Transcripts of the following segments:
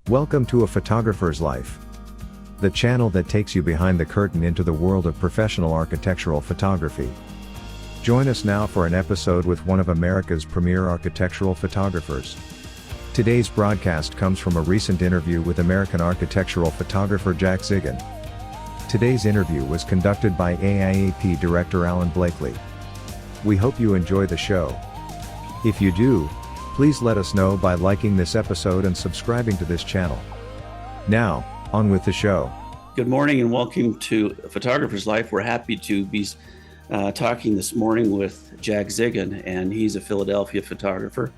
Welcome to A Photographer's Life, the channel that takes you behind the curtain into the world of professional architectural photography. Join us now for an episode with one of America's premier architectural photographers. Today's broadcast comes from a recent interview with American architectural photographer Jack Zigon. Today's interview was conducted by AIAP Director Alan Blakely. We hope you enjoy the show. If you do, please let us know by liking this episode and subscribing to this channel. Now, on with the show. Good morning and welcome to Photographer's Life. We're happy to be talking this morning with Jack Zigon, and he's a Philadelphia photographer,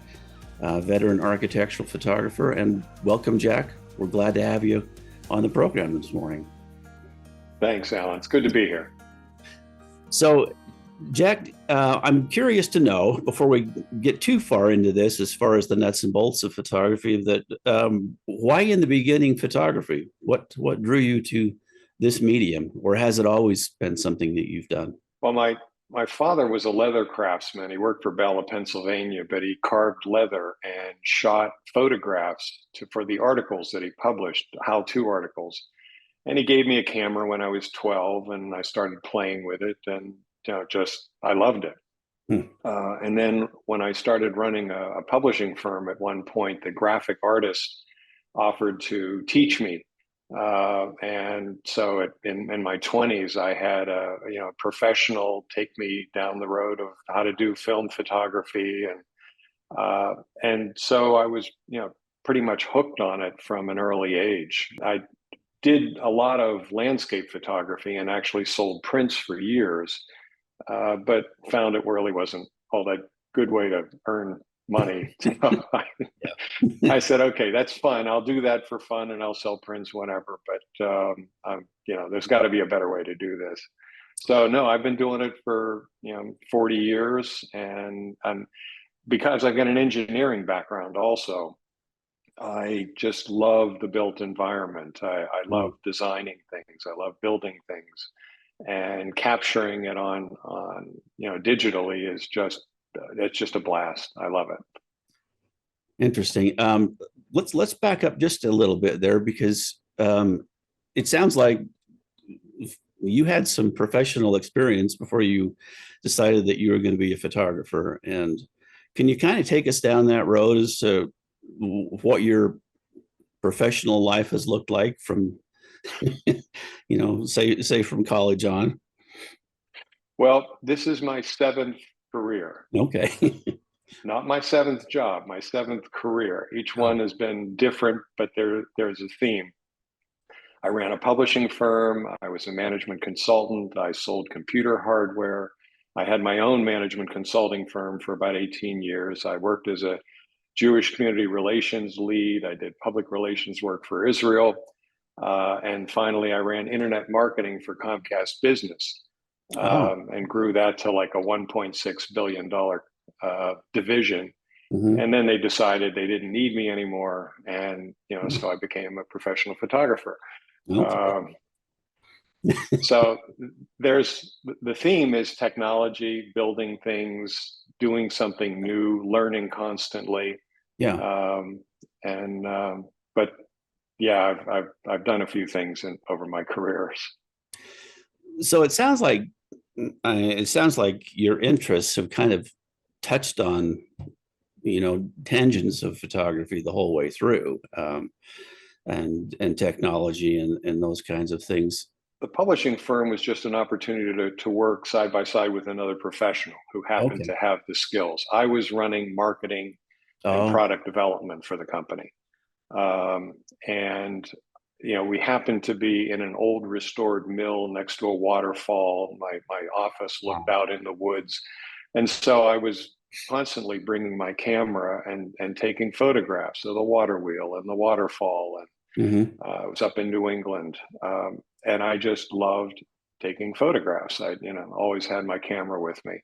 veteran architectural photographer. And welcome, Jack. We're glad to have you on the program this morning. Thanks, Alan. It's good to be here. So, Jack, I'm curious to know, before we get too far into this, as far as the nuts and bolts of photography, that why in the beginning photography? What drew you to this medium, or has it always been something that you've done? Well, my father was a leather craftsman. He worked for Bella, Pennsylvania, but he carved leather and shot photographs for the articles that he published, how-to articles. And he gave me a camera when I was 12, and I started playing with it, and I loved it. And then when I started running a publishing firm at one point, the graphic artist offered to teach me. And so in my 20s, I had a professional take me down the road of how to do film photography. And so I was, pretty much hooked on it from an early age. I did a lot of landscape photography and actually sold prints for years. But found it really wasn't all that good way to earn money. I said, okay, that's fun. I'll do that for fun and I'll sell prints whenever. But, there's got to be a better way to do this. So, no, I've been doing it for, 40 years. And because I've got an engineering background also, I just love the built environment. I love designing things. I love building things. And capturing it on digitally is it's just a blast. I love it. Interesting. Let's back up just a little bit there, because it sounds like you had some professional experience before you decided that you were going to be a photographer. And can you kind of take us down that road as to what your professional life has looked like from say from college on? Well, this is my 7th career. Okay. Not my 7th job, my 7th career. Each one has been different, but there's a theme. I ran a publishing firm. I was a management consultant. I sold computer hardware. I had my own management consulting firm for about 18 years. I worked as a Jewish community relations lead. I did public relations work for Israel. And finally, I ran internet marketing for Comcast Business and grew that to like a $1.6 billion division. Mm-hmm. And then they decided they didn't need me anymore. And, so I became a professional photographer. Okay. So the theme is technology, building things, doing something new, learning constantly. Yeah. But yeah, I've done a few things over my careers. So it sounds like your interests have kind of touched on, tangents of photography the whole way through, and technology and those kinds of things. The publishing firm was just an opportunity to work side by side with another professional who happened to have the skills. I was running marketing and product development for the company. And we happened to be in an old restored mill next to a waterfall. My office looked out in the woods. And so I was constantly bringing my camera and taking photographs of the water wheel and the waterfall. And I was up in New England. And I just loved taking photographs. I always had my camera with me.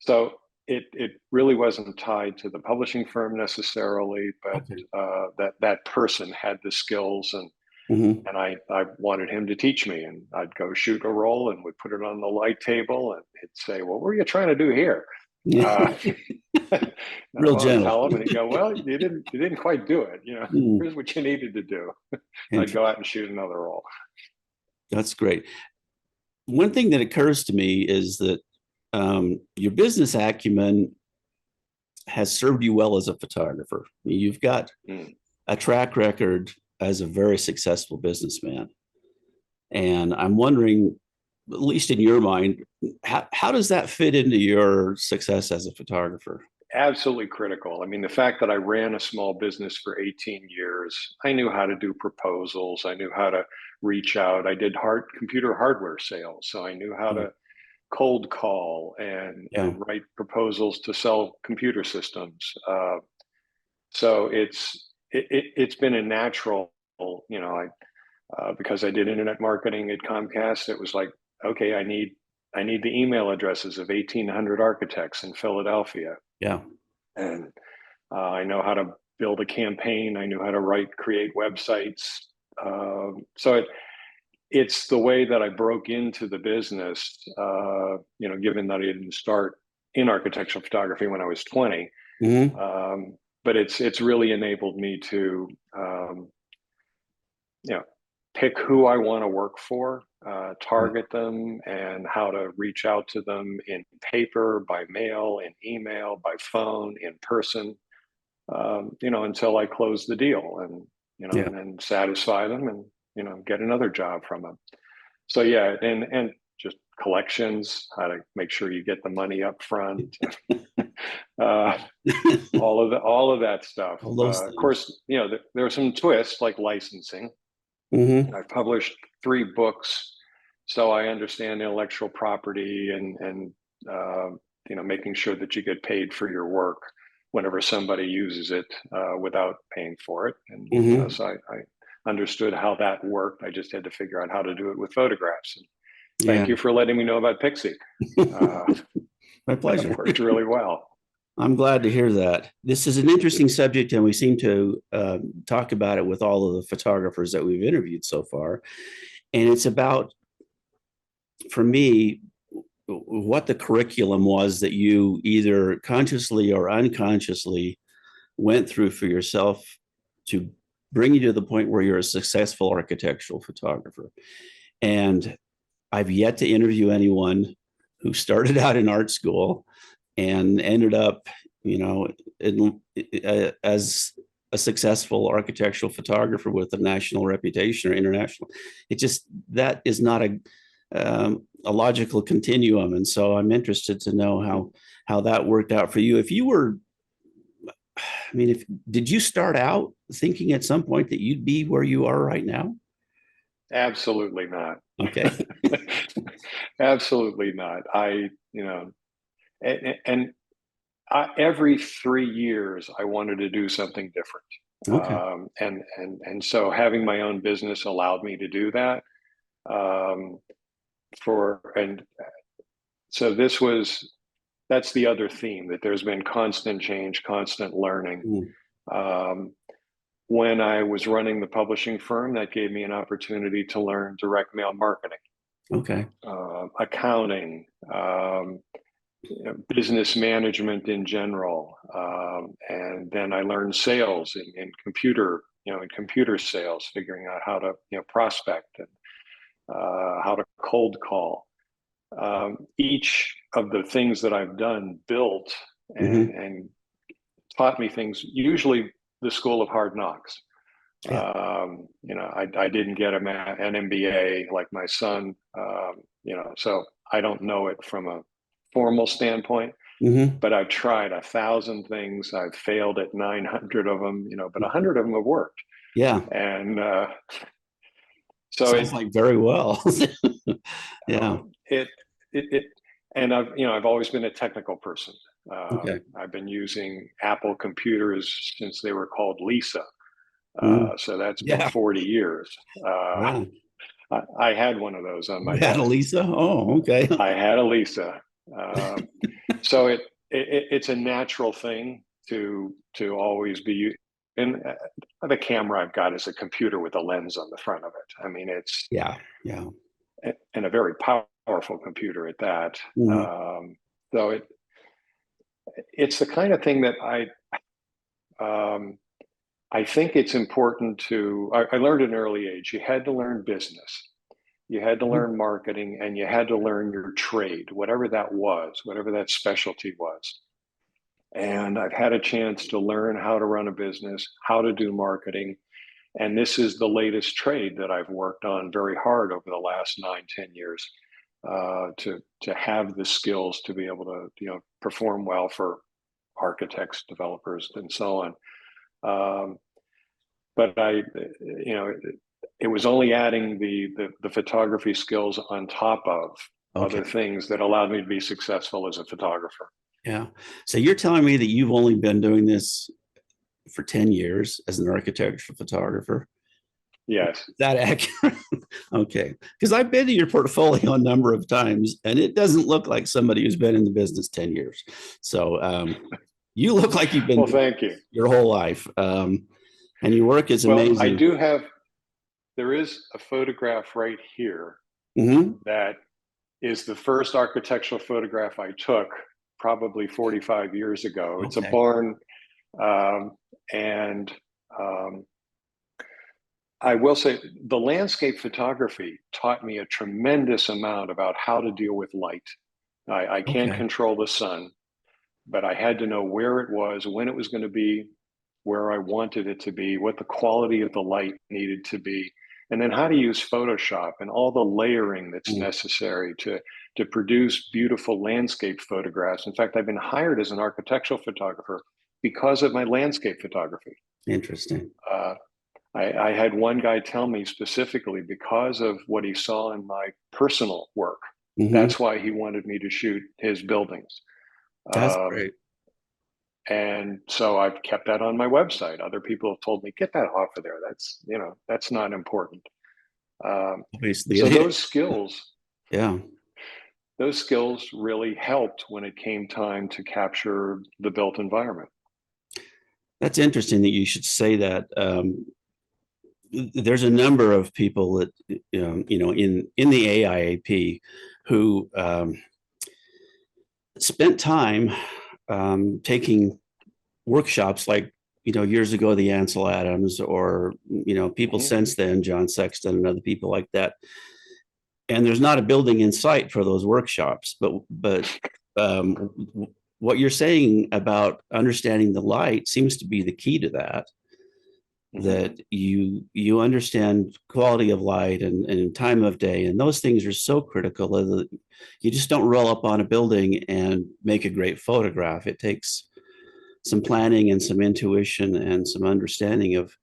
So it really wasn't tied to the publishing firm necessarily, but that person had the skills, and I wanted him to teach me. And I'd go shoot a roll and would put it on the light table, and he'd say, "Well, what were you trying to do here?" Uh, Real I'll gentle. tell them, and they go, "Well, you didn't quite do it. Mm, Here's what you needed to do." I'd go interesting. out and shoot another roll. That's great. One thing that occurs to me is that your business acumen has served you well as a photographer. You've got Mm. a track record as a very successful businessman. And I'm wondering, at least in your mind, how does that fit into your success as a photographer? Absolutely critical. I mean, the fact that I ran a small business for 18 years, I knew how to do proposals. I knew how to reach out. I did computer hardware sales, so I knew how Mm. to cold call Yeah. and write proposals to sell computer systems. So it's been a natural, because I did internet marketing at Comcast. It was like, okay, I need the email addresses of 1,800 architects in Philadelphia, Yeah. and I know how to build a campaign. I knew how to create websites. So it's the way that I broke into the business. Given that I didn't start in architectural photography when I was 20, Mm-hmm. but it's really enabled me to you know pick who I want to work for, target them, and how to reach out to them in paper, by mail, in email, by phone, in person, until I close the deal, and Yeah. and then satisfy them, and get another job from them. So yeah, and just collections, how to make sure you get the money up front, uh, all of that stuff. All those Of things. course, there are some twists like licensing. Mm-hmm. I've published 3 books, so I understand intellectual property and making sure that you get paid for your work whenever somebody uses it without paying for it. And Mm-hmm. so I understood how that worked. I just had to figure out how to do it with photographs. And Yeah. thank you for letting me know about Pixie. My That pleasure. worked really well. I'm glad to hear that. This is an interesting subject, and we seem to talk about it with all of the photographers that we've interviewed so far. And it's about, for me, what the curriculum was that you either consciously or unconsciously went through for yourself to bring you to the point where you're a successful architectural photographer. And I've yet to interview anyone who started out in art school and ended up, as a successful architectural photographer with a national reputation or international. That is not a logical continuum, and so I'm interested to know how that worked out for you. If you were, did you start out thinking at some point that you'd be where you are right now? Absolutely not. Okay. Absolutely not. And every 3 years, I wanted to do something different. Okay. And so having my own business allowed me to do that. Um, and so that's the other theme, that there's been constant change, constant learning. Mm. Um, when I was running the publishing firm, that gave me an opportunity to learn direct mail marketing, Okay. accounting, business management in general, and then I learned sales in computer sales, figuring out how to prospect and how to cold call. Each of the things that I've done built Mm-hmm. and taught me things. Usually, the school of hard knocks. Yeah. I didn't get an MBA like my son. So I don't know it from a formal standpoint, Mm-hmm. but I've tried 1,000 things. I've failed at 900 of them, but 100 of them have worked. Yeah. And so Sounds like very well. Yeah. it, and I've always been a technical person. Okay. I've been using Apple computers since they were called Lisa. Mm. So that's been Yeah. 40 years. Wow. I had one of those on my You had a desk. Lisa? Oh, okay. I had a Lisa. So it's a natural thing to always be. And the camera I've got is a computer with a lens on the front of it. I mean, it's Yeah. Yeah. and a very powerful computer at that. Mm. So it's the kind of thing that um, I think it's important to, I learned at an early age, you had to learn business, you had to learn marketing, and you had to learn your trade, whatever that was, whatever that specialty was. And I've had a chance to learn how to run a business, how to do marketing. And this is the latest trade that I've worked on very hard over the last 9, 10 years, to have the skills to be able to, perform well for architects, developers, and so on. But it was only adding the photography skills on top of other things that allowed me to be successful as a photographer. Yeah. So you're telling me that you've only been doing this for 10 years as an architectural photographer? Yes. Is that accurate? Okay. Because I've been to your portfolio a number of times, and it doesn't look like somebody who's been in the business 10 years. So you look like you've been well, thank you. your whole life. And your work is amazing. Well, I do have, there is a photograph right here that is the first architectural photograph I took probably 45 years ago. Okay. It's a barn. I will say the landscape photography taught me a tremendous amount about how to deal with light. I can't control the sun, but I had to know where it was, when it was going to be, where I wanted it to be, what the quality of the light needed to be, and then how to use Photoshop and all the layering that's necessary to produce beautiful landscape photographs. In fact, I've been hired as an architectural photographer because of my landscape photography. Interesting. I had one guy tell me specifically, because of what he saw in my personal work, that's why he wanted me to shoot his buildings. That's great. And so I've kept that on my website. Other people have told me, get that off of there. That's not important. Obviously, so those skills, yeah, those skills really helped when it came time to capture the built environment. That's interesting that you should say that. There's a number of people that, in the AIAP who spent time taking workshops like, years ago, the Ansel Adams, or, people since then, John Sexton and other people like that. And there's not a building in sight for those workshops, but what you're saying about understanding the light seems to be the key to that. That you understand quality of light and time of day, and those things are so critical that you just don't roll up on a building and make a great photograph. It takes some planning and some intuition and some understanding of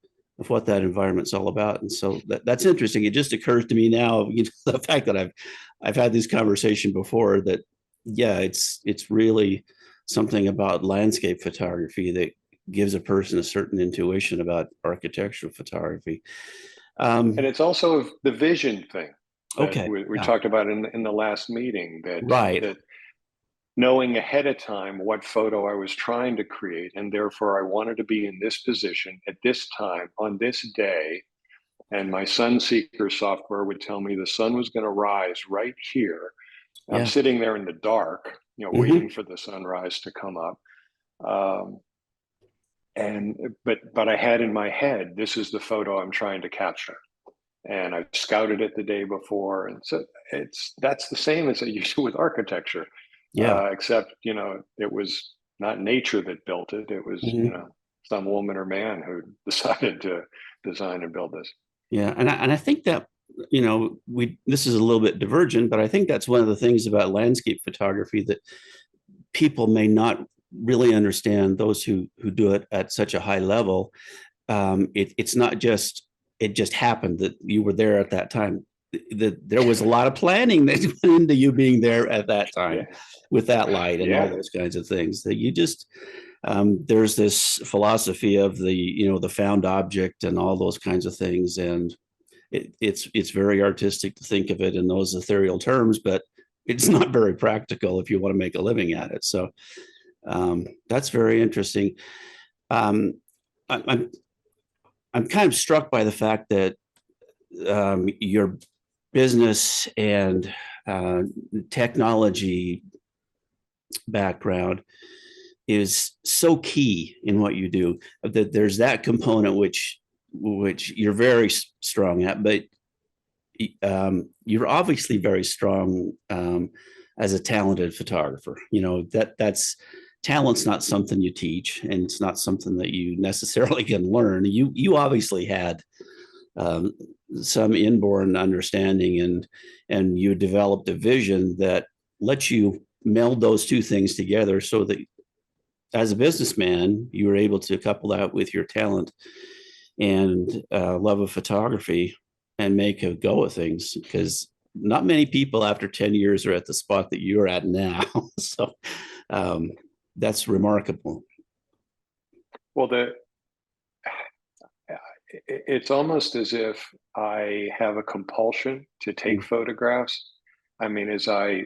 what that environment's all about. And so that's interesting. It just occurs to me now, the fact that I've had this conversation before, that it's really something about landscape photography that gives a person a certain intuition about architectural photography. And it's also the vision thing. We talked about in the last meeting, that knowing ahead of time what photo I was trying to create, and therefore I wanted to be in this position at this time on this day. And my sun seeker software would tell me the sun was going to rise right here. I'm sitting there in the dark, waiting for the sunrise to come up. But I had in my head, this is the photo I'm trying to capture, and I've scouted it the day before, and so that's the same as I used to with architecture. Except it was not nature that built it; it was some woman or man who decided to design and build this. Yeah, and I think that this is a little bit divergent, but I think that's one of the things about landscape photography that people may not really understand, those who do it at such a high level. It's not just, it just happened that you were there at that time. There was a lot of planning that went into you being there at that time with that light and all those kinds of things, that you just, there's this philosophy of the found object and all those kinds of things. And it's very artistic to think of it in those ethereal terms, but it's not very practical if you want to make a living at it. So that's very interesting. I'm kind of struck by the fact that your business and technology background is so key in what you do, that there's that component which you're very strong at, but you're obviously very strong as a talented photographer. You know, that's talent's not something you teach, and it's not something that you necessarily can learn. You obviously had some inborn understanding, and you developed a vision that lets you meld those two things together, so that as a businessman, you were able to couple that with your talent and love of photography and make a go of things, because not many people after 10 years are at the spot that you're at now. So that's remarkable. Well, it's almost as if I have a compulsion to take photographs. I mean, as I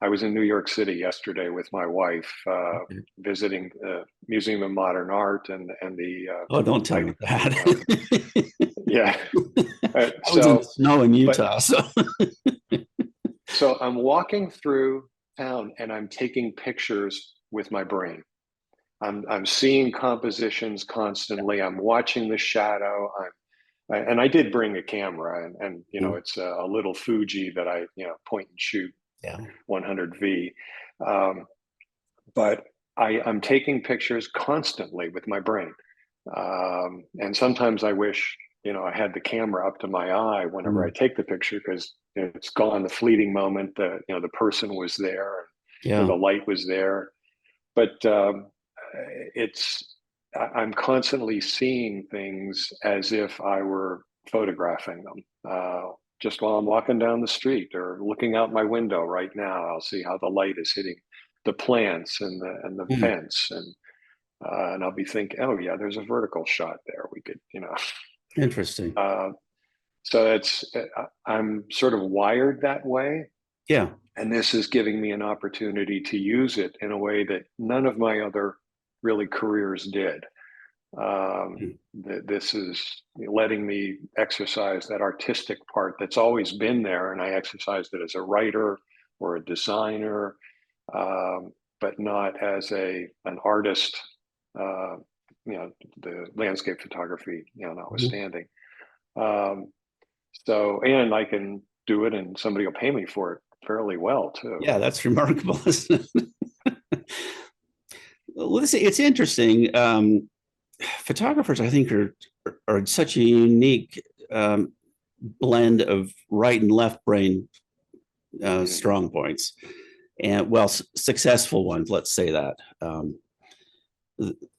was in New York City yesterday with my wife, visiting the Museum of Modern Art and the. Oh, don't tell me that. Yeah. I was in the snow in Utah, so I'm walking through town and I'm taking pictures with my brain. I'm seeing compositions constantly. I'm watching the shadow. And I did bring a camera, and you know, it's a little Fuji that I, you know, point and shoot 100V. But I'm taking pictures constantly with my brain. And sometimes I wish, you know, I had the camera up to my eye whenever I take the picture, because it's gone the fleeting moment. You know, the person was there, and the light was there. But I'm constantly seeing things as if I were photographing them. Just while I'm walking down the street or looking out my window right now, I'll see how the light is hitting the plants and the fence, and I'll be thinking, oh yeah, there's a vertical shot there. We could, you know. Interesting. So I'm sort of wired that way. Yeah. And this is giving me an opportunity to use it in a way that none of my other really careers did. This is letting me exercise that artistic part that's always been there, and I exercised it as a writer or a designer, but not as an artist. You know, the landscape photography, you know, notwithstanding. So, and I can do it, and somebody will pay me for it fairly well too. Yeah, that's remarkable, isn't it? Well, it's interesting. Photographers, I think, are such a unique blend of right and left brain strong points, and well, successful ones. Let's say that.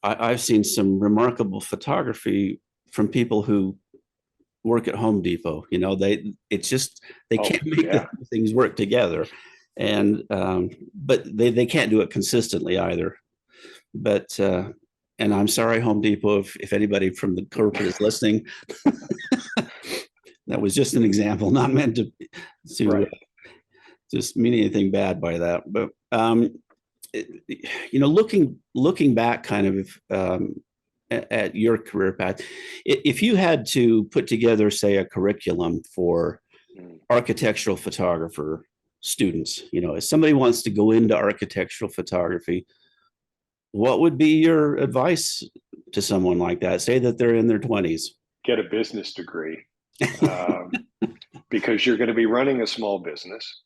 I've seen some remarkable photography from people who work at Home Depot. You know, they can't make the things work together, and but they can't do it consistently either. But and I'm sorry, Home Depot, if anybody from the corporate is listening. That was just an example, not meant to just mean anything bad by that. But you know, looking back kind of at your career path, if you had to put together, say, a curriculum for architectural photographer students, you know, if somebody wants to go into architectural photography, what would be your advice to someone like that? Say that they're in their 20s. Get a business degree, because you're going to be running a small business,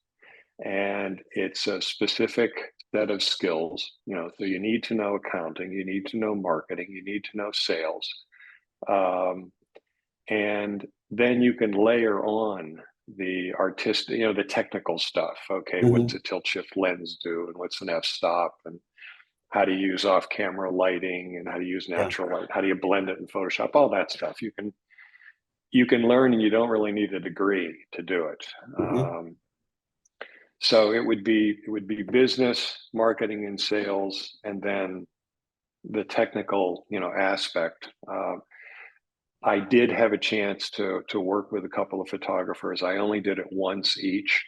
and it's a specific set of skills. You know, so you need to know accounting, you need to know marketing, you need to know sales, and then you can layer on the artistic, you know, the technical stuff. Okay, what's a tilt shift lens do, and what's an f-stop, and how to use off-camera lighting, and how to use natural light, how do you blend it in Photoshop, all that stuff. You can learn, and you don't really need a degree to do it. So it would be business, marketing, and sales, and then the technical, you know, aspect. I did have a chance to work with a couple of photographers. I only did it once each.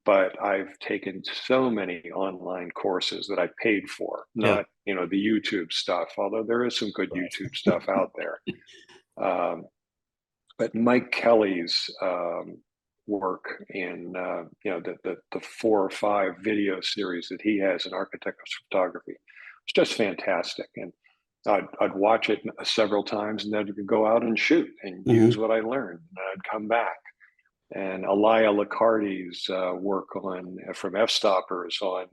But I've taken so many online courses that I paid for, not, you know, the YouTube stuff, although there is some good YouTube stuff out there. But Mike Kelly's work in the 4 or 5 video series that he has in architectural photography. It's just fantastic, and I'd watch it several times, and then I'd go out and shoot and use what I learned. And I'd come back, and Elia Licardi's work on from F-stoppers on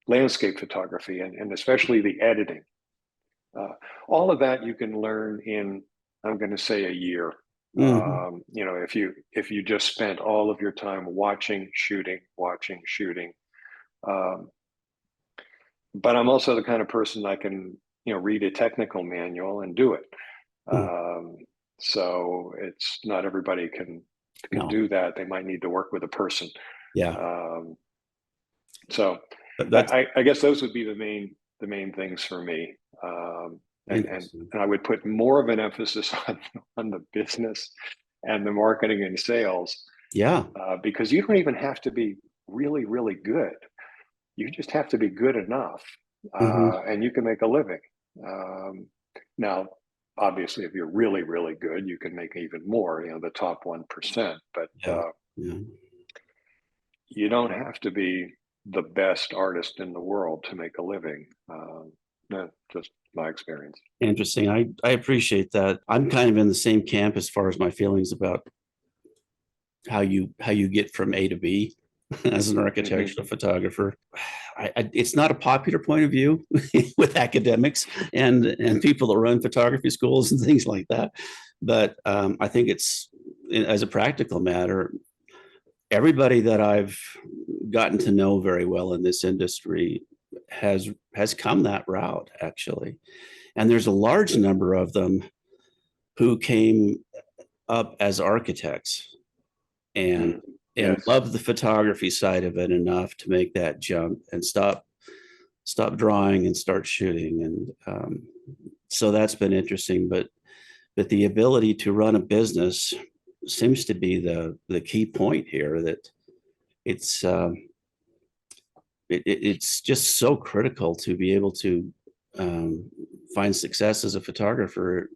landscape photography, and especially the editing. All of that you can learn in, I'm going to say, a year. If you just spent all of your time watching, shooting. But I'm also the kind of person I can, read a technical manual and do it. So it's not everybody can do that. They might need to work with a person. Yeah. So I guess those would be the main things for me. And I would put more of an emphasis on the business and the marketing and sales. Yeah. Because you don't even have to be really, really good. You just have to be good enough, and you can make a living. Now, obviously, if you're really, really good, you can make even more, the top 1%. But you don't have to be the best artist in the world to make a living. No, just my experience. Interesting. I appreciate that. I'm kind of in the same camp as far as my feelings about how you get from A to B as an architectural photographer. It's not a popular point of view with academics and people that run photography schools and things like that. But I think it's, as a practical matter, everybody that I've gotten to know very well in this industry has come that route, actually. And there's a large number of them who came up as architects and love the photography side of it enough to make that jump and stop drawing and start shooting. And so that's been interesting. But the ability to run a business seems to be the key point here, that it's just so critical to be able to find success as a photographer.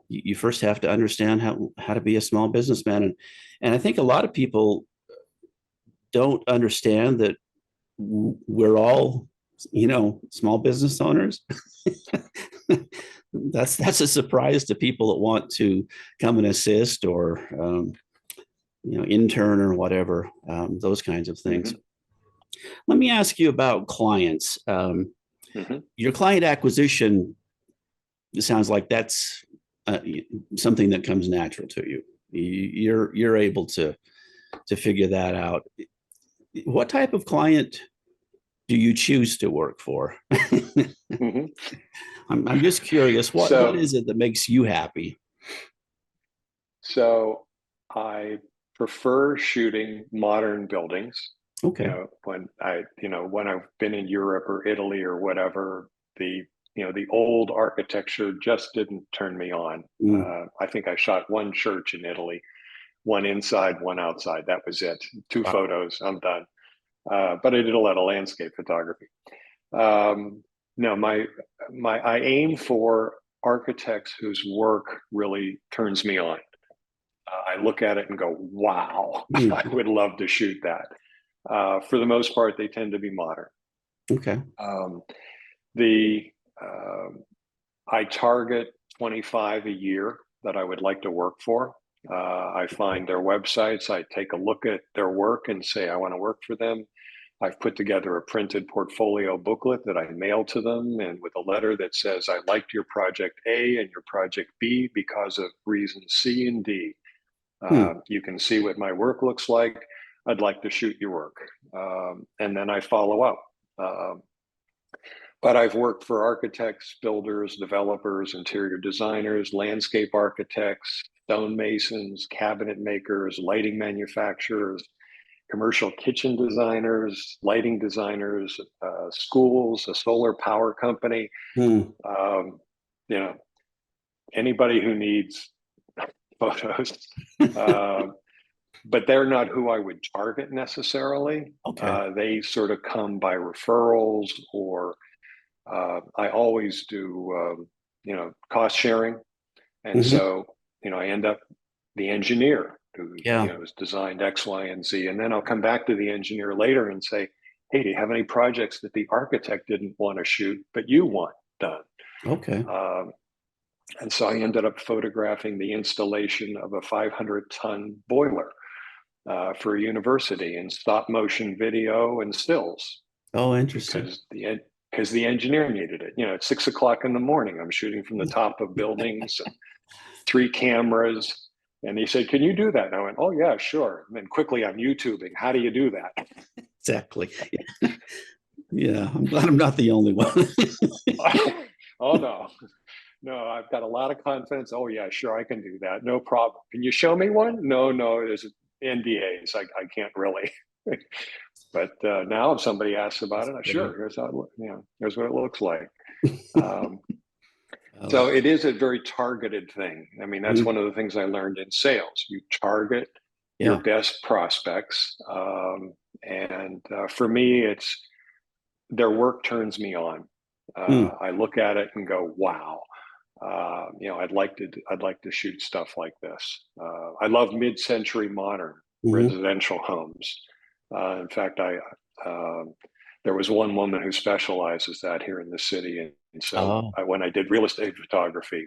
You first have to understand how to be a small businessman. And I think a lot of people don't understand that we're all, small business owners. That's a surprise to people that want to come and assist or, intern or whatever, those kinds of things. Let me ask you about clients. Your client acquisition, it sounds like that's something that comes natural to you. You're able to figure that out. What type of client do you choose to work for? I'm just curious. What is it that makes you happy? So I prefer shooting modern buildings. Okay. When I've been in Europe or Italy or whatever, the old architecture just didn't turn me on. I think I shot one church in Italy, one inside, one outside. That was it. 2 photos, I'm done. But I did a lot of landscape photography. No, I aim for architects whose work really turns me on. I look at it and go, wow, I would love to shoot that. For the most part, they tend to be modern. Okay. I target 25 a year that I would like to work for. I find their websites, I take a look at their work and say, I want to work for them. I've put together a printed portfolio booklet that I mail to them, and with a letter that says, I liked your project A and your project B because of reasons C and D. You can see what my work looks like. I'd like to shoot your work. And then I follow up. But I've worked for architects, builders, developers, interior designers, landscape architects, stonemasons, cabinet makers, lighting manufacturers, commercial kitchen designers, lighting designers, schools, a solar power company. Anybody who needs photos. But they're not who I would target necessarily. Okay. They sort of come by referrals, or I always do, cost sharing. And so I end up the engineer who Yeah. has designed X, Y, and Z, and then I'll come back to the engineer later and say, "Hey, do you have any projects that the architect didn't want to shoot but you want done?" Okay. And so I ended up photographing the installation of a 500-ton boiler for a university in stop motion video and stills Oh, interesting. because the engineer needed it. At 6 o'clock in the morning, I'm shooting from the top of buildings, and 3 cameras. And he said, "Can you do that?" And I went, "Oh yeah, sure." And then quickly I'm YouTubing, how do you do that? Exactly. Yeah, I'm glad I'm not the only one. Oh no. No, I've got a lot of confidence. Oh yeah, sure, I can do that. No problem. Can you show me one? No, there's NDAs. I can't really. But now if somebody asks about it, sure, here's how here's what it looks like. So it is a very targeted thing. I mean, that's one of the things I learned in sales. You target your best prospects. And for me, it's their work turns me on. I look at it and go, wow. I'd like to shoot stuff like this. I love mid-century modern residential homes. In fact, there was one woman who specializes that here in the city, and so when I did real estate photography,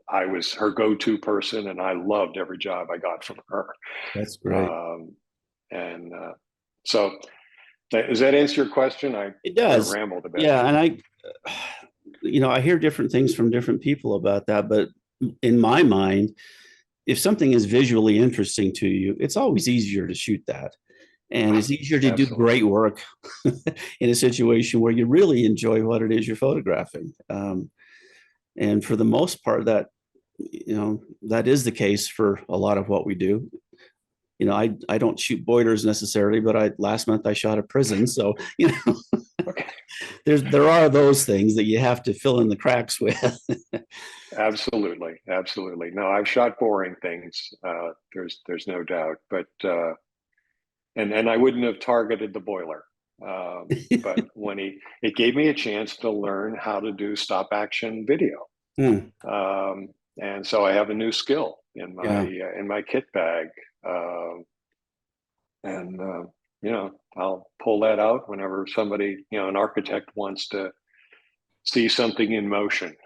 I was her go-to person, and I loved every job I got from her. That's great. And so, does that answer your question? It does. I rambled a bit. Yeah, and I hear different things from different people about that, but in my mind, if something is visually interesting to you, it's always easier to shoot that. And it's easier to do great work in a situation where you really enjoy what it is you're photographing. And for the most part, that is the case for a lot of what we do. I don't shoot boilers necessarily, but last month I shot a prison. So, there are those things that you have to fill in the cracks with. Absolutely. No, I've shot boring things. There's no doubt, but and I wouldn't have targeted the boiler. But when it gave me a chance to learn how to do stop action video. And so I have a new skill in my kit bag. I'll pull that out whenever somebody, an architect wants to see something in motion.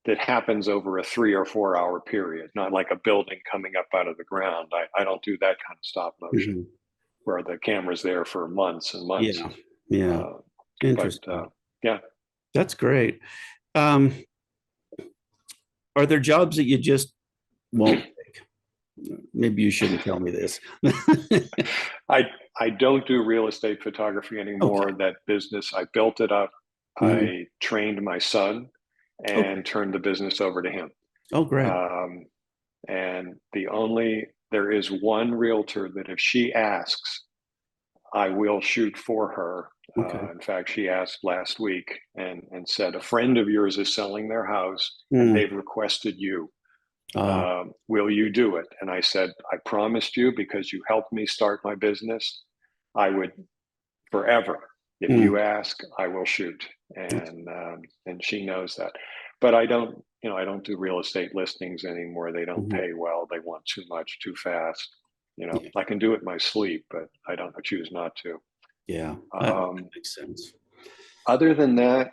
That happens over a 3 or 4 hour period, not like a building coming up out of the ground. I don't do that kind of stop motion where the camera's there for months and months. Interesting. But, that's great. Are there jobs that you just won't take? Maybe you shouldn't tell me this. I don't do real estate photography anymore. Okay. That business, I built it up. I trained my son and turned the business over to him. Oh, great. And there is one realtor that if she asks, I will shoot for her. Okay. In fact, she asked last week and said, a friend of yours is selling their house and they've requested you. Will you do it? And I said, I promised you, because you helped me start my business, I would forever. If you ask, I will shoot. And she knows that. But I don't do real estate listings anymore. They don't pay well. They want too much, too fast. I can do it in my sleep, but I choose not to. Yeah, that makes sense. Other than that,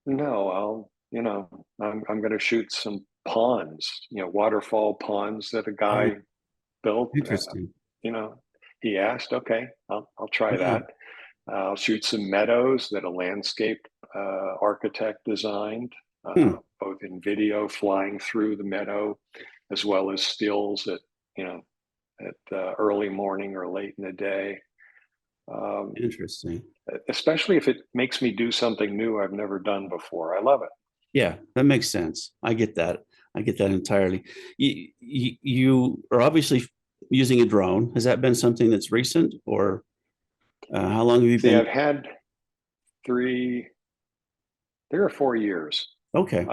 no, I'm going to shoot some ponds, waterfall ponds that a guy built. Interesting. He asked, okay, I'll try that. I'll shoot some meadows that a landscape architect designed, both in video flying through the meadow, as well as stills at early morning or late in the day. Interesting. Especially if it makes me do something new I've never done before. I love it. Yeah, that makes sense. I get that. entirely. You are obviously using a drone. Has that been something that's recent, or how long have you been? I've had 3 or 4 years. Okay.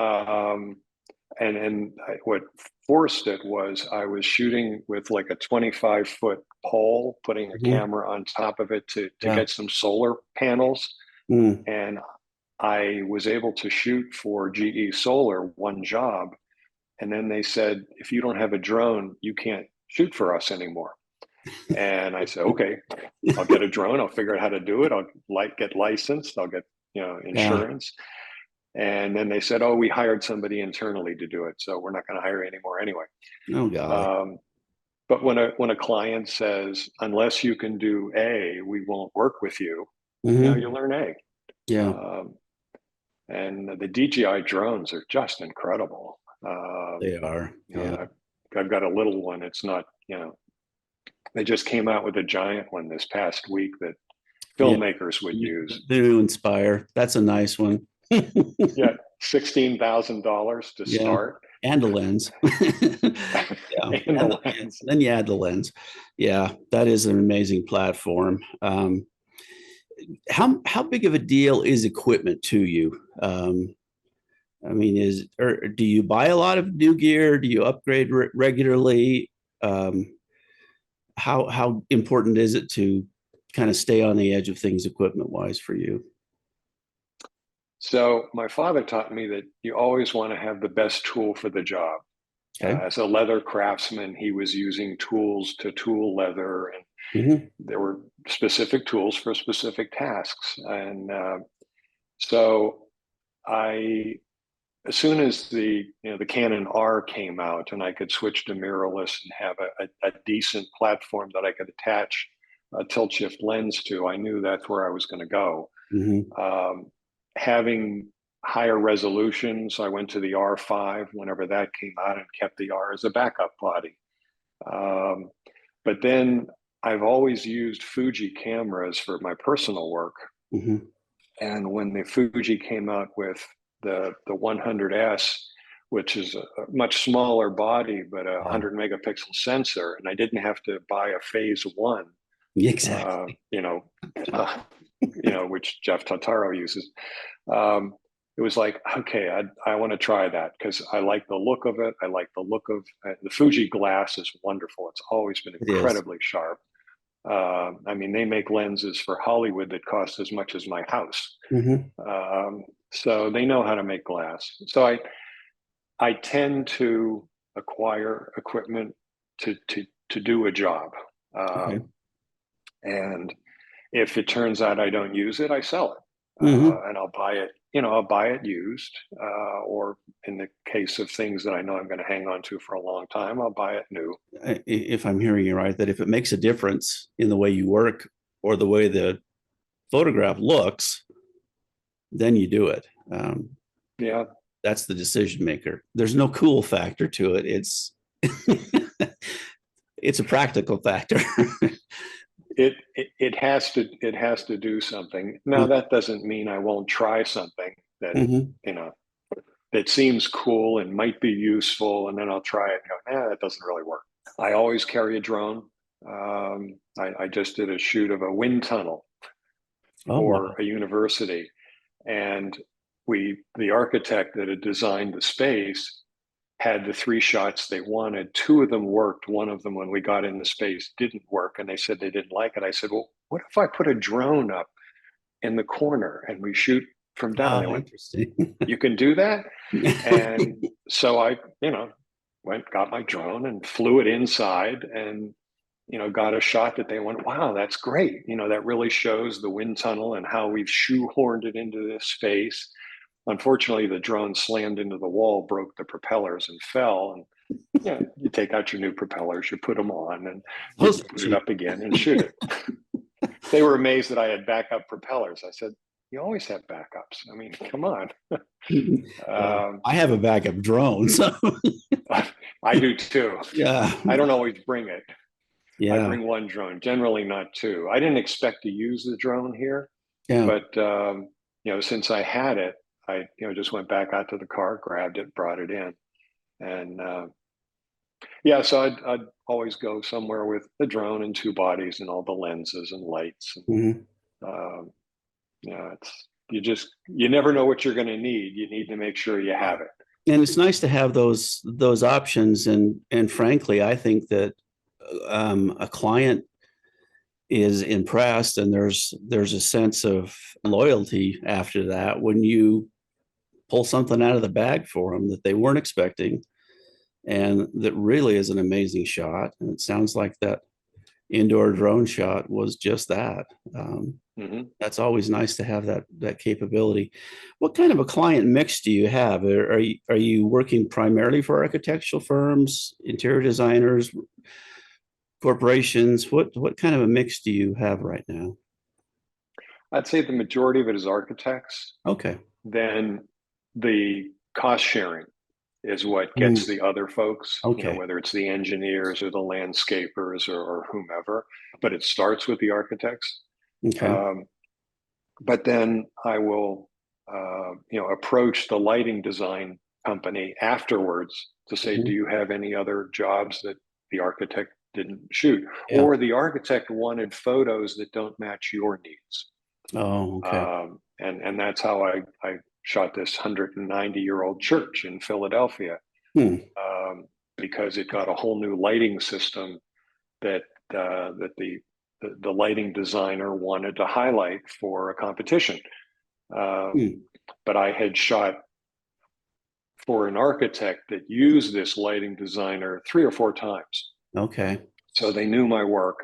And what forced it was I was shooting with like a 25-foot pole, putting a camera on top of it to get some solar panels. And I was able to shoot for GE Solar one job And then they said, if you don't have a drone, you can't shoot for us anymore. And I said, okay, I'll get a drone. I'll figure out how to do it. I'll get licensed. I'll get, insurance. And then they said, oh, we hired somebody internally to do it, so we're not going to hire anymore anyway. Oh, God. But when a client says, unless you can do A, we won't work with you, you learn A. Yeah, And the DJI drones are just incredible. they are. Yeah. I've got a little one. It's not, they just came out with a giant one this past week that filmmakers would use. The new Inspire. That's a nice one. Yeah, $16,000 to start. And a lens. And the lens. Then you add the lens. Yeah, that is an amazing platform. How big of a deal is equipment to you? I mean, do you buy a lot of new gear? Do you upgrade regularly? How important is it to kind of stay on the edge of things equipment wise for you? So my father taught me that you always want to have the best tool for the job. Okay. As a leather craftsman, he was using tools to tool leather, and there were specific tools for specific tasks. And so as soon as the Canon R came out, and I could switch to mirrorless and have a decent platform that I could attach a tilt shift lens to, I knew that's where I was going to go. Having higher resolutions, I went to the R5 whenever that came out and kept the R as a backup body. But then I've always used Fuji cameras for my personal work. And when the Fuji came out with the 100S, which is a much smaller body, but a 100 megapixel sensor, and I didn't have to buy a phase one. Exactly. Which Jeff Totaro uses. It was like, okay, I want to try that because I like the look of it. I like the look of the Fuji glass is wonderful. It's always been incredibly sharp. I mean, they make lenses for Hollywood that cost as much as my house. So they know how to make glass. So I tend to acquire equipment to do a job. And if it turns out I don't use it, I sell it, and I'll buy it. I'll buy it used, or in the case of things that I know I'm going to hang on to for a long time, I'll buy it new. If I'm hearing you right, that if it makes a difference in the way you work or the way the photograph looks, then you do it. That's the decision maker. There's no cool factor to it. It's it's a practical factor. It has to do something. Now that doesn't mean I won't try something that that seems cool and might be useful, and then I'll try it and go, that doesn't really work. I always carry a drone. I just did a shoot of a wind tunnel for a university, and the architect that had designed the space had the 3 shots they wanted. 2 of them worked. One of them, when we got in the space, didn't work, and they said they didn't like it. I said, well, what if I put a drone up in the corner and we shoot from down? They went, interesting. You can do that? And so I, got my drone and flew it inside and, got a shot that they went, wow, that's great. That really shows the wind tunnel and how we've shoehorned it into this space. Unfortunately, the drone slammed into the wall, broke the propellers, and fell. And you take out your new propellers, you put them on, and you put it up again and shoot it. They were amazed that I had backup propellers. I said, "You always have backups. I mean, come on." I have a backup drone, so I do too. Yeah, I don't always bring it. Yeah, I bring 1 drone, generally not 2. I didn't expect to use the drone here, but since I had it, I just went back out to the car, grabbed it, brought it in, and so I'd always go somewhere with the drone and 2 bodies and all the lenses and lights. And, you never know what you're going to need. You need to make sure you have it. And it's nice to have those options. And frankly, I think that a client is impressed, and there's a sense of loyalty after that when you pull something out of the bag for them that they weren't expecting, and that really is an amazing shot. And it sounds like that indoor drone shot was just that. That's always nice to have that capability. What kind of a client mix do you have? Are you working primarily for architectural firms, interior designers, corporations? What kind of a mix do you have right now? I'd say the majority of it is architects. Okay. Then the cost sharing is what gets the other folks, Okay. whether it's the engineers or the landscapers or whomever, but it starts with the architects. Okay. But then I will, approach the lighting design company afterwards to say, do you have any other jobs that the architect didn't shoot? Yeah. Or the architect wanted photos that don't match your needs. Oh, okay. And that's how I shot this 190-year-old church in Philadelphia, because it got a whole new lighting system that the lighting designer wanted to highlight for a competition. But I had shot for an architect that used this lighting designer 3 or 4 times. Okay. So they knew my work.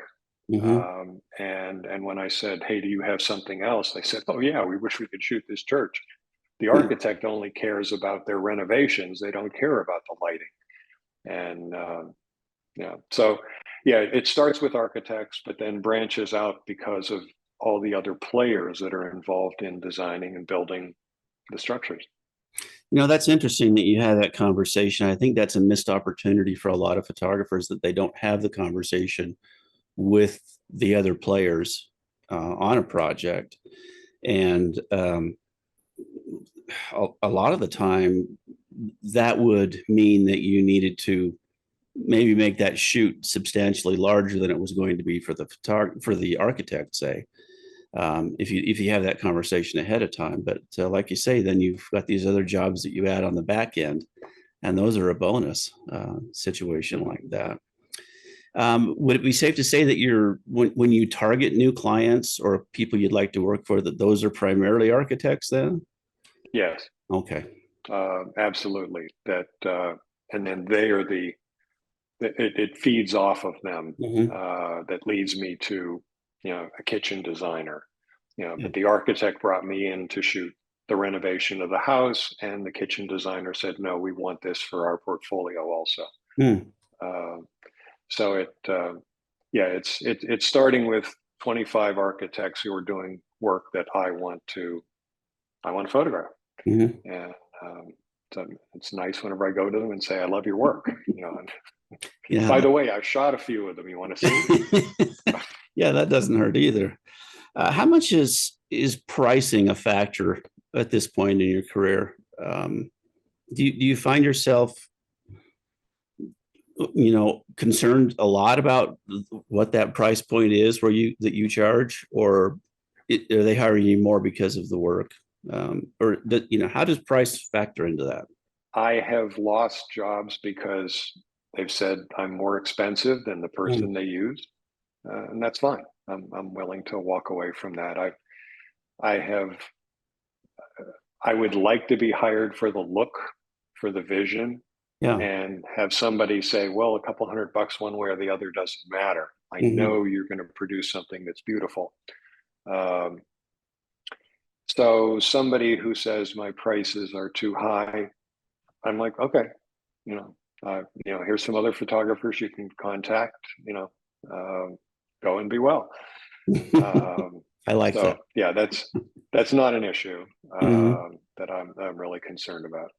And when I said, hey, do you have something else? They said, oh yeah, we wish we could shoot this church. The architect only cares about their renovations. They don't care about the lighting. And so yeah, it starts with architects, but then branches out because of all the other players that are involved in designing and building the structures. That's interesting that you had that conversation. I think that's a missed opportunity for a lot of photographers, that they don't have the conversation with the other players on a project. And a lot of the time that would mean that you needed to maybe make that shoot substantially larger than it was going to be for the architect, say, if you have that conversation ahead of time. But like you say, then you've got these other jobs that you add on the back end, and those are a bonus situation like that. Would it be safe to say that when you target new clients or people you'd like to work for, that those are primarily architects then? Yes. Okay. Absolutely. That and then they are it feeds off of them. That leads me to a kitchen designer. But the architect brought me in to shoot the renovation of the house, and the kitchen designer said, no, we want this for our portfolio also. So it's starting with 25 architects who are doing work that I want to photograph. And so it's nice whenever I go to them and say, I love your work. And by the way, I've shot a few of them. You want to see? Yeah, that doesn't hurt either. How much is pricing a factor at this point in your career? Do you find yourself concerned a lot about what that price point is that you charge, or are they hiring you more because of the work? Or how does price factor into that? I have lost jobs because they've said I'm more expensive than the person they used, and that's fine. I'm willing to walk away from that. I would like to be hired for the look, for the vision, and have somebody say, well, a couple $100 one way or the other doesn't matter. I know you're going to produce something that's beautiful. So somebody who says my prices are too high, I'm like, okay, here's some other photographers you can contact, go and be well. I like that. Yeah, that's not an issue that I'm really concerned about.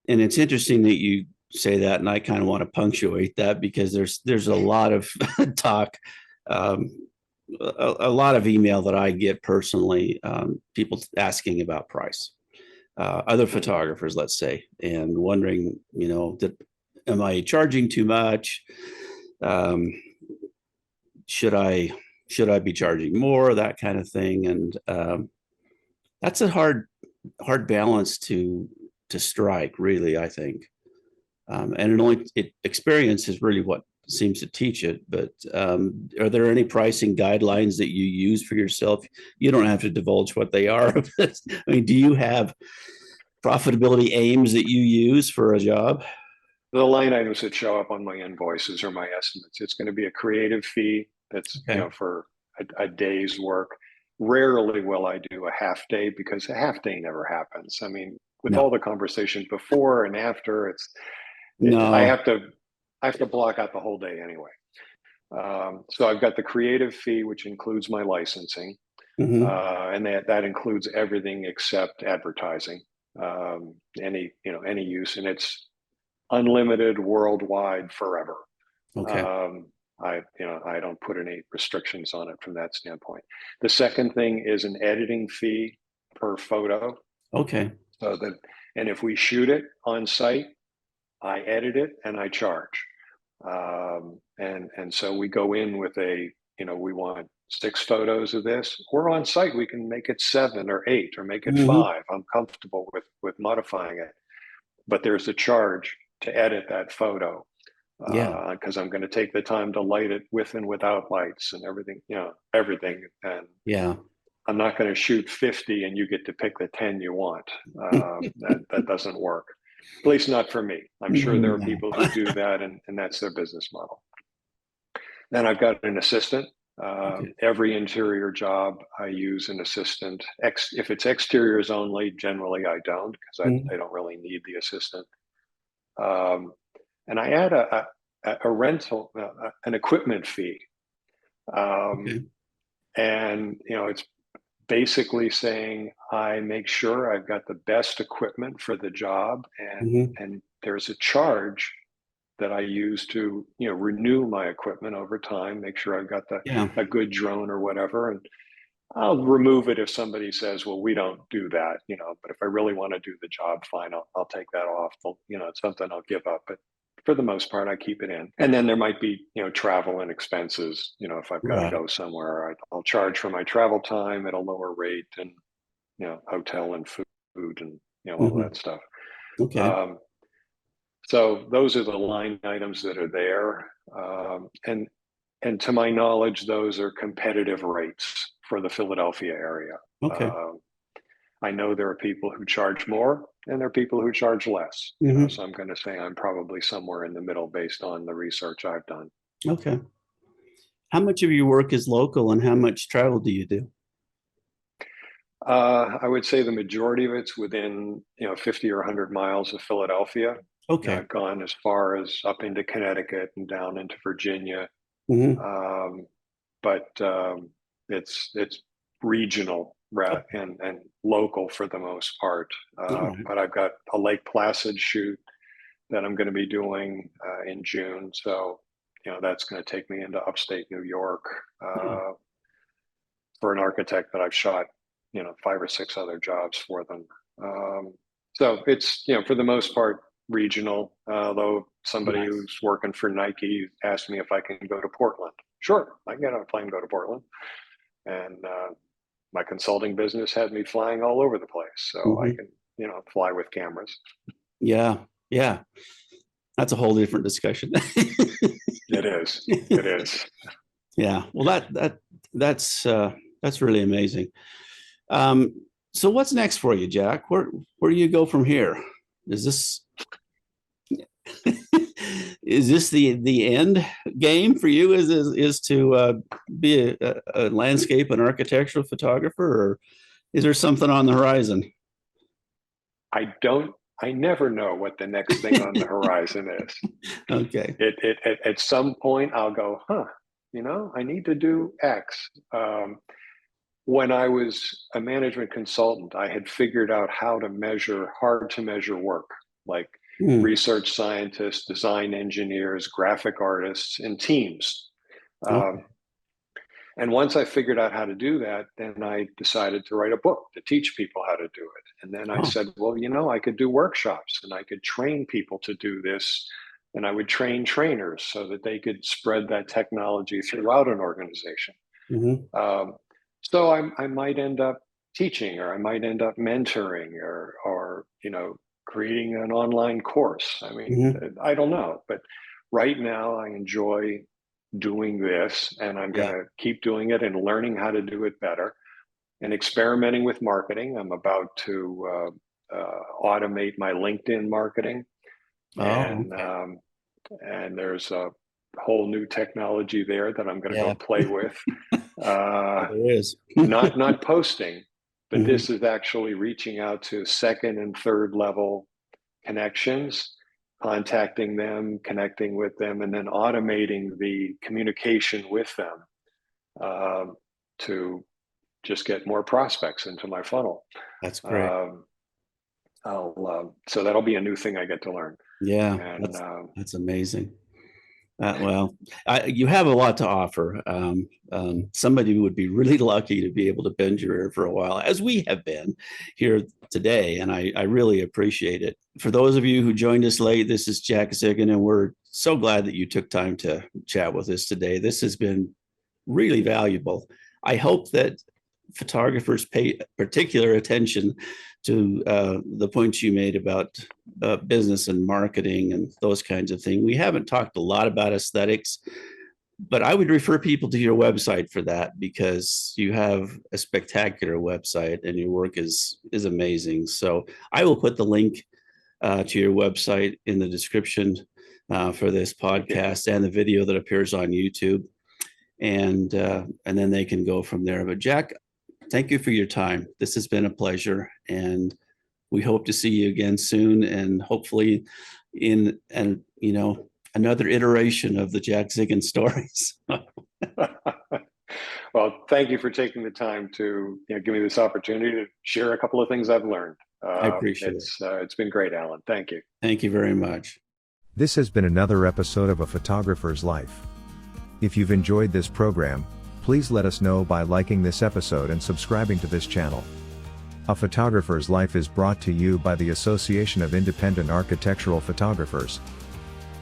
And it's interesting that you say that, and I kind of want to punctuate that, because there's a lot of talk, a lot of email that I get personally, people asking about price, other photographers, let's say, and wondering, am I charging too much? Should I be charging more? That kind of thing. And that's a hard balance to strike, really, I think. And experience is really what seems to teach it. But are there any pricing guidelines that you use for yourself? You don't have to divulge what they are. I mean, do you have profitability aims that you use for a job? the line items that show up on my invoices or my estimates. It's going to be a creative fee that's, Okay. for a day's work. Rarely will I do a half day because a half day never happens. I mean, with all No, the conversations before and after, I no. have to block out the whole day anyway. So I've got the creative fee, which includes my licensing, Hmm. and that includes everything except advertising, any use, and it's unlimited worldwide forever. Okay. Um, I don't put any restrictions on it from that standpoint. The second thing is an editing fee per photo. Okay. So that, and if we shoot it on site, I edit it and I charge. And so we go in with we want 6 photos of this. We're on site. We can make it 7 or 8 or make it Hmm. 5. I'm comfortable with modifying it, but there's a charge to edit that photo Yeah. because I'm going to take the time to light it with and without lights and everything, everything. And Yeah. I'm not going to shoot 50 and you get to pick the 10 you want. That doesn't work, at least not for me. I'm sure there are No. people who do that, and that's their business model. Then I've got an assistant. Okay. Every interior job, I use an assistant. If it's exteriors only, generally I don't, because Mhm. I don't really need the assistant. Um, and I add a rental, an equipment fee. Um, Okay. and it's basically saying I make sure I've got the best equipment for the job, Hmm. and there's a charge that I use to renew my equipment over time, make sure I've got Yeah. a good drone or whatever, and I'll remove it if somebody says, well, we don't do that, but if I really want to do the job, fine, I'll take that off. It's something I'll give up, but for the most part, I keep it in. And then there might be, travel and expenses, if I've got to Right. go somewhere, I'll charge for my travel time at a lower rate, and, hotel and food and, all Hmm. that stuff. Okay. Um, so those are the line items that are there. And to my knowledge, those are competitive rates for the Philadelphia area. Okay. Uh, I know there are people who charge more and there are people who charge less, Hmm. so I'm going to say I'm probably somewhere in the middle based on the research I've done. Okay. How much of your work is local and how much travel do you do? I would say the majority of it's within 50 or 100 miles of Philadelphia. Okay. I've gone as far as up into Connecticut and down into Virginia, Hmm. um, but it's regional and local for the most part. All right. But I've got a Lake Placid shoot that I'm going to be doing in June, so that's going to take me into upstate New York Yeah. for an architect that I've shot 5 or 6 other jobs for them. So it's for the most part regional. Though somebody Nice. who's working for Nike asked me if I can go to Portland. Sure, I can get on a plane and go to Portland. And my consulting business had me flying all over the place, so I Hmm. can fly with cameras. Yeah. Yeah. That's a whole different discussion. It is. It is. Yeah. Well, that's really amazing. Um, so what's next for you, Jack? Where do you go from here? Is this is this the end game for you? Is to be a landscape and architectural photographer, or is there something on the horizon? I never know what the next thing on the horizon is. Okay. At some point I'll go, I need to do X. When I was a management consultant, I had figured out how to measure hard to measure work, like Hmm. research scientists, design engineers, graphic artists, and teams. Um, Okay. and once I figured out how to do that, then I decided to write a book to teach people how to do it. And then I Oh. said, well, I could do workshops and I could train people to do this. And I would train trainers so that they could spread that technology throughout an organization. Hmm. Um, so I might end up teaching, or I might end up mentoring, or creating an online course. I mean, Hmm. I don't know, but right now I enjoy doing this, and I'm going Yeah. to keep doing it and learning how to do it better and experimenting with marketing. I'm about to automate my LinkedIn marketing. And Okay. and there's a whole new technology there that I'm going to go Yeah, play with. Uh, there is. not posting, but Mhm. this is actually reaching out to second and third level connections, contacting them, connecting with them, and then automating the communication with them to just get more prospects into my funnel. That's great. Um, so that'll be a new thing I get to learn. Yeah, And that's amazing. Well, you have a lot to offer. Somebody would be really lucky to be able to bend your ear for a while, as we have been here today, and I really appreciate it. For those of you who joined us late, this is Jack Zigon, and we're so glad that you took time to chat with us today. This has been really valuable. I hope that photographers pay particular attention to the points you made about business and marketing and those kinds of things. We haven't talked a lot about aesthetics, but I would refer people to your website for that, because you have a spectacular website and your work is amazing. So I will put the link to your website in the description for this podcast and the video that appears on YouTube, and then they can go from there. But Jack, thank you for your time. This has been a pleasure, and we hope to see you again soon, and hopefully in another iteration of the Jack Zigon stories. Well, thank you for taking the time to give me this opportunity to share a couple of things I've learned. I appreciate it. It's been great, Alan. Thank you. Thank you very much. This has been another episode of A Photographer's Life. If you've enjoyed this program, please let us know by liking this episode and subscribing to this channel. A Photographer's Life is brought to you by the Association of Independent Architectural Photographers.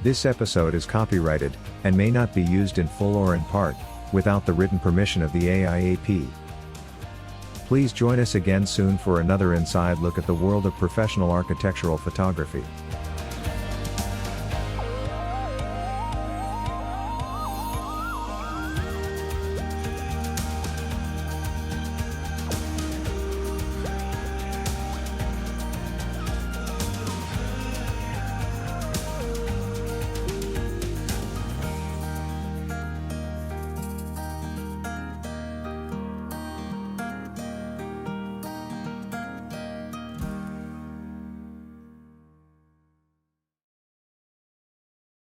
This episode is copyrighted, and may not be used in full or in part, without the written permission of the AIAP. Please join us again soon for another inside look at the world of professional architectural photography.